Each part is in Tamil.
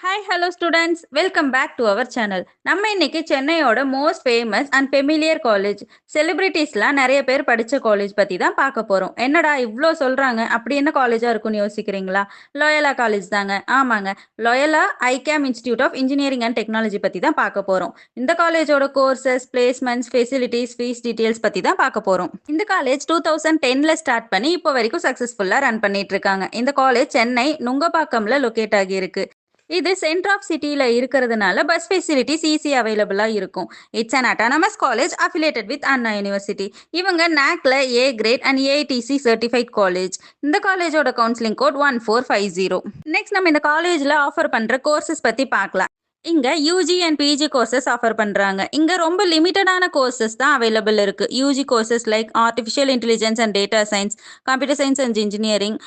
Hi hello students welcome back to our channel. நம்ம இன்னைக்கு சென்னையோட most famous and familiar college, செலிபிரிட்டிஸ்லாம் நிறைய பேர் படித்த காலேஜ் பற்றி தான் பார்க்க போகிறோம். என்னடா இவ்வளோ சொல்கிறாங்க, அப்படி என்ன காலேஜாக இருக்குன்னு யோசிக்கிறீங்களா? லோயலா காலேஜ் தாங்க. ஆமாங்க, Loyola ICAM institute of engineering and technology பற்றி தான் பார்க்க போகிறோம். இந்த காலேஜோட courses, placements, facilities, fees details பற்றி தான் பார்க்க போகிறோம். இந்த காலேஜ் 2010 ஸ்டார்ட் பண்ணி இப்போ வரைக்கும் சக்ஸஸ்ஃபுல்லாக ரன் பண்ணிட்டு இருக்காங்க. இந்த காலேஜ் சென்னை நுங்கப்பாக்கம்ல லொக்கேட் ஆகியிருக்கு. இது சென்டர் ஆஃப் சிட்டியில் இருக்கிறதுனால பஸ் ஃபெசிலிட்டிஸ் ஈஸி அவைலபிளாக இருக்கும். It's an autonomous college affiliated with Anna university. இவங்க நாக்ல ஏ கிரேட் அண்ட் ஏஐடிசி சர்டிஃபைட் காலேஜ். இந்த காலேஜோட கவுன்சிலிங் கோட் 1450. நெக்ஸ்ட் நம்ம இந்த காலேஜில் ஆஃபர் பண்ணுற கோர்சஸ் பற்றி பார்க்கலாம். இங்கே UG and PG courses offer பண்ணுறாங்க. இங்கே ரொம்ப லிமிட்டடான கோர்சஸ் தான் அவைலபிள் இருக்குது. UG courses like artificial intelligence and data science, computer science and engineering,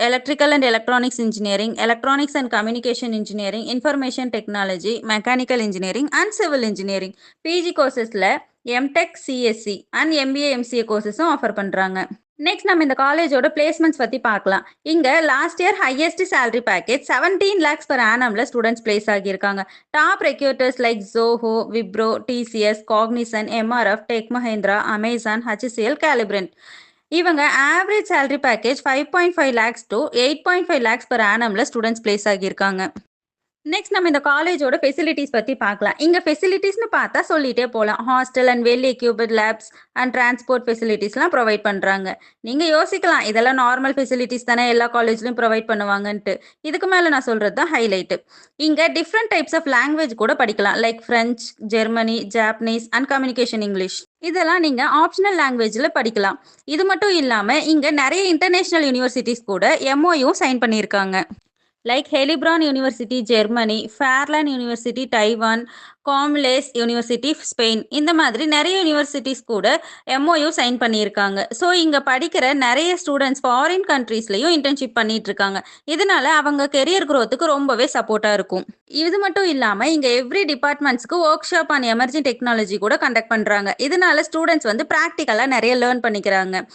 electrical and electronics engineering, electronics and communication engineering, information technology, mechanical engineering and civil engineering. PG courses-ல MTech, CSC and MBA, MCA courses-உம் ஆஃபர் பண்ணுறாங்க. நெக்ஸ்ட் நம்ம இந்த காலேஜோட பிளேஸ்மெண்ட்ஸ் பற்றி பார்க்கலாம். இங்கே last year highest salary package 17 lakhs per annumல ஸ்டூடெண்ட்ஸ் பிளேஸ் ஆகியிருக்காங்க. Top recruiters like Zoho, Wipro, TCS, Cognizant, MRF, Tech Mahindra, Amazon, HCL, கேலிபிரண்ட். இவங்க average salary package 5.5 lakhs to 8.5 lakhs per annumல ஸ்டூடெண்ட்ஸ் பிளேஸ் ஆகியிருக்காங்க. நெக்ஸ்ட் நம்ம இந்த காலேஜோட ஃபெசிலிட்டிஸ் பற்றி பார்க்கலாம். இங்கே ஃபெசிலிட்டிஸ்னு பார்த்தா சொல்லிகிட்டே போகலாம். Hostel and well equipped labs and transport ஃபெசிலிட்டிஸ்லாம் ப்ரொவைட் பண்ணுறாங்க. நீங்கள் யோசிக்கலாம், இதெல்லாம் நார்மல் ஃபெசிலிட்டிஸ் தானே, எல்லா காலேஜ்லையும் ப்ரொவைட் பண்ணுவாங்கன்ட்டு. இதுக்கு மேலே நான் சொல்கிறது தான் ஹைலைட்டு. இங்கே டிஃப்ரெண்ட் டைப்ஸ் ஆஃப் லாங்குவேஜ் கூட படிக்கலாம், like French, Germany, Japanese and communication English. இதெல்லாம் நீங்கள் ஆப்ஷனல் லாங்குவேஜில் படிக்கலாம். இது மட்டும் இல்லாமல் இங்கே நிறைய இன்டர்நேஷ்னல் யூனிவர்சிட்டிஸ் கூட எம்ஓயும் சைன் பண்ணியிருக்காங்க. Like Heilbronn university Germany, Fairland university Taiwan, Comillas university Spain, இந்த மாதிரி நிறைய யூனிவர்சிட்டிஸ் கூட எம்ஓயு சைன் பண்ணியிருக்காங்க. ஸோ இங்கே படிக்கிற நிறைய ஸ்டூடெண்ட்ஸ் ஃபாரின் கண்ட்ரீஸ்லையும் இன்டர்ன்ஷிப் பண்ணிட்டு இருக்காங்க. இதனால அவங்க கெரியர் க்ரோத்துக்கு ரொம்பவே சப்போர்ட்டாக இருக்கும். இது மட்டும் இல்லாமல் இங்கே எவ்ரி டிபார்ட்மெண்ட்ஸ்க்கு workshop and emerging technology கூட கண்டக்ட் பண்ணுறாங்க. இதனால ஸ்டூடெண்ட்ஸ் வந்து ப்ராக்டிக்கலாக நிறைய லேர்ன் பண்ணிக்கிறாங்க.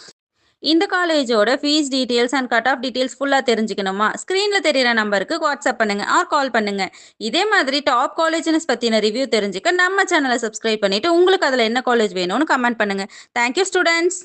இந்த காலேஜோட fees details and cut off details ஃபுல்லாக தெரிஞ்சுக்கணுமா? ஸ்க்ரீனில் தெரியிற நம்பருக்கு வாட்ஸ்அப் பண்ணுங்கள் ஆர் கால் பண்ணுங்கள். இதே மாதிரி டாப் காலேஜஸ் பற்றின ரிவ்யூ தெரிஞ்சுக்க நம்ம சேனலை சப்ஸ்கிரைப் பண்ணிவிட்டு உங்களுக்கு அதில் என்ன காலேஜ் வேணும்னு கமெண்ட் பண்ணுங்கள். Thank you students.